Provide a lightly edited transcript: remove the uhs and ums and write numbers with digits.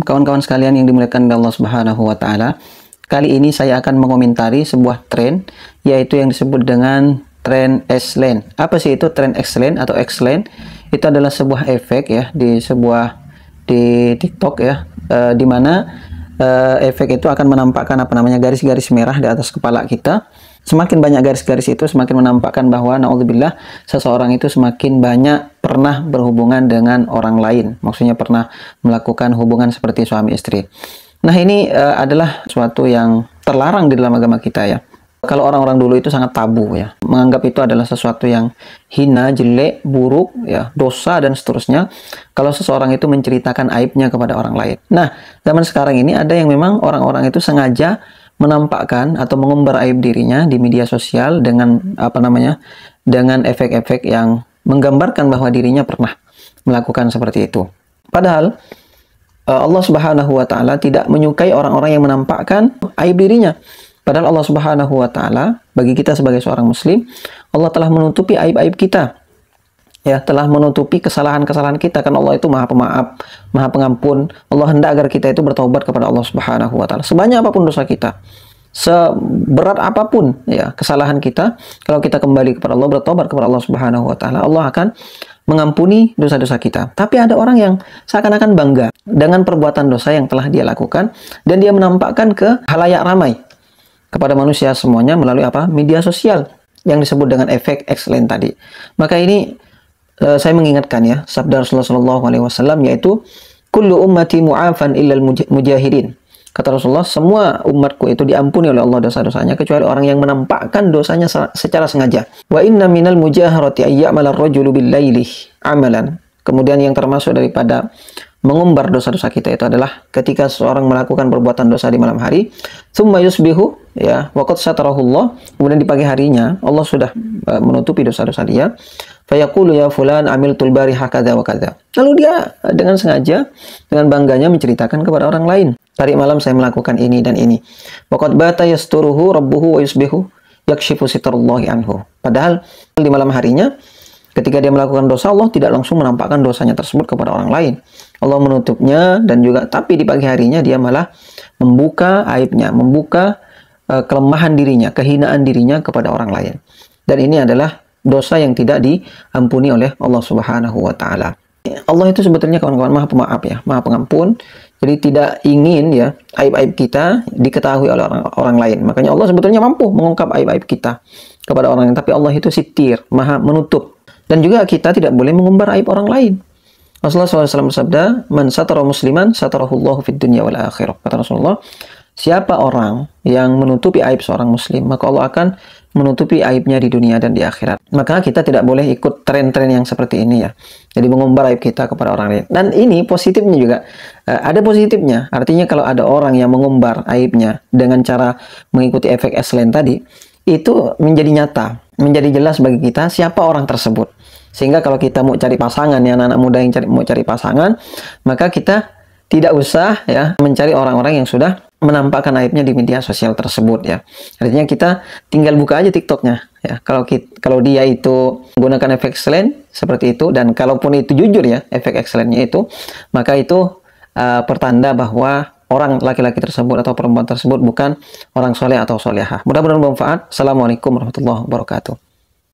Kawan-kawan sekalian yang dimuliakan oleh Allah Subhanahu wa taala, kali ini saya akan mengomentari sebuah tren, yaitu yang disebut dengan tren X-Lane. Apa sih itu tren X-Lane atau X-Lane? Itu adalah sebuah efek ya di TikTok ya, di mana efek itu akan menampakkan garis-garis merah di atas kepala kita. Semakin banyak garis-garis itu semakin menampakkan bahwa naudzubillah seseorang itu semakin banyak pernah berhubungan dengan orang lain. Maksudnya pernah melakukan hubungan seperti suami istri. Nah, ini adalah sesuatu yang terlarang di dalam agama kita ya. Kalau orang-orang dulu itu sangat tabu ya, menganggap itu adalah sesuatu yang hina, jelek, buruk, ya, dosa dan seterusnya. Kalau seseorang itu menceritakan aibnya kepada orang lain. Nah, zaman sekarang ini ada yang memang orang-orang itu sengaja menampakkan atau mengumbar aib dirinya di media sosial dengan dengan efek-efek yang menggambarkan bahwa dirinya pernah melakukan seperti itu. Padahal Allah Subhanahu wa taala tidak menyukai orang-orang yang menampakkan aib dirinya. Padahal Allah Subhanahu wa taala bagi kita sebagai seorang muslim, Allah telah menutupi aib-aib kita. Ya, telah menutupi kesalahan-kesalahan kita, karena Allah itu Maha Pemaaf, Maha Pengampun. Allah hendak agar kita itu bertaubat kepada Allah Subhanahu wa taala. Sebanyak apapun dosa kita, seberat apapun ya kesalahan kita, kalau kita kembali kepada Allah, bertaubat kepada Allah Subhanahu wa taala, Allah akan mengampuni dosa-dosa kita. Tapi ada orang yang seakan-akan bangga dengan perbuatan dosa yang telah dia lakukan, dan dia menampakkan ke halayak ramai, kepada manusia semuanya melalui media sosial yang disebut dengan efek X-Lane tadi. Maka ini saya mengingatkan ya sabda Rasulullah SAW, yaitu kullu ummati mu'afan illal mujahidin. Kata Rasulullah, semua umatku itu diampuni oleh Allah dosa-dosanya kecuali orang yang menampakkan dosanya secara sengaja. Wa inna minal mujaharati ayya'mal ar-rajulu bil-laili amalan. Kemudian yang termasuk daripada mengumbar dosa-dosa kita itu adalah ketika seorang melakukan perbuatan dosa di malam hari, tsumma yusbihu ya waqad satarahullah, kemudian di pagi harinya Allah sudah menutupi dosa-dosa dia, fayaqulu ya fulan amiltul bariha kadza wa kadza. Lalu dia dengan sengaja, dengan bangganya menceritakan kepada orang lain, tadi malam saya melakukan ini dan ini. Waqad bata yasturuhu rabbuhu wa yusbihu yakshifu sitarullahi anhu. Padahal di malam harinya ketika dia melakukan dosa, Allah tidak langsung menampakkan dosanya tersebut kepada orang lain. Allah menutupnya, dan juga tapi di pagi harinya dia malah membuka aibnya, membuka kelemahan dirinya, kehinaan dirinya kepada orang lain. Dan ini adalah dosa yang tidak diampuni oleh Allah Subhanahu wa taala. Allah itu sebetulnya kawan-kawan Maha Pemaaf ya, Maha Pengampun. Jadi tidak ingin ya aib-aib kita diketahui oleh orang lain. Makanya Allah sebetulnya mampu mengungkap aib-aib kita kepada orang lain, tapi Allah itu sitir, Maha menutup. Dan juga kita tidak boleh mengumbar aib orang lain. Rasulullah SAW bersabda, man satara musliman satarahullahu fid dunya wal akhirah. Kata Rasulullah, siapa orang yang menutupi aib seorang muslim, maka Allah akan menutupi aibnya di dunia dan di akhirat. Maka kita tidak boleh ikut tren-tren yang seperti ini ya. Jadi mengumbar aib kita kepada orang lain. Dan ini positifnya juga. Ada positifnya. Artinya kalau ada orang yang mengumbar aibnya dengan cara mengikuti efek X-Lane tadi, itu menjadi nyata, menjadi jelas bagi kita siapa orang tersebut. Sehingga kalau kita mau cari pasangan, ya anak-anak muda yang mau cari pasangan, maka kita tidak usah ya mencari orang-orang yang sudah menampakkan aibnya di media sosial tersebut ya. Artinya kita tinggal buka aja TikToknya ya. Kalau dia itu menggunakan efek X-Lane seperti itu, dan kalaupun itu jujur ya efek X-Lane-nya itu, maka itu pertanda bahwa orang laki-laki tersebut atau perempuan tersebut bukan orang soleh atau solehah. Mudah-mudahan bermanfaat. Assalamualaikum warahmatullahi wabarakatuh.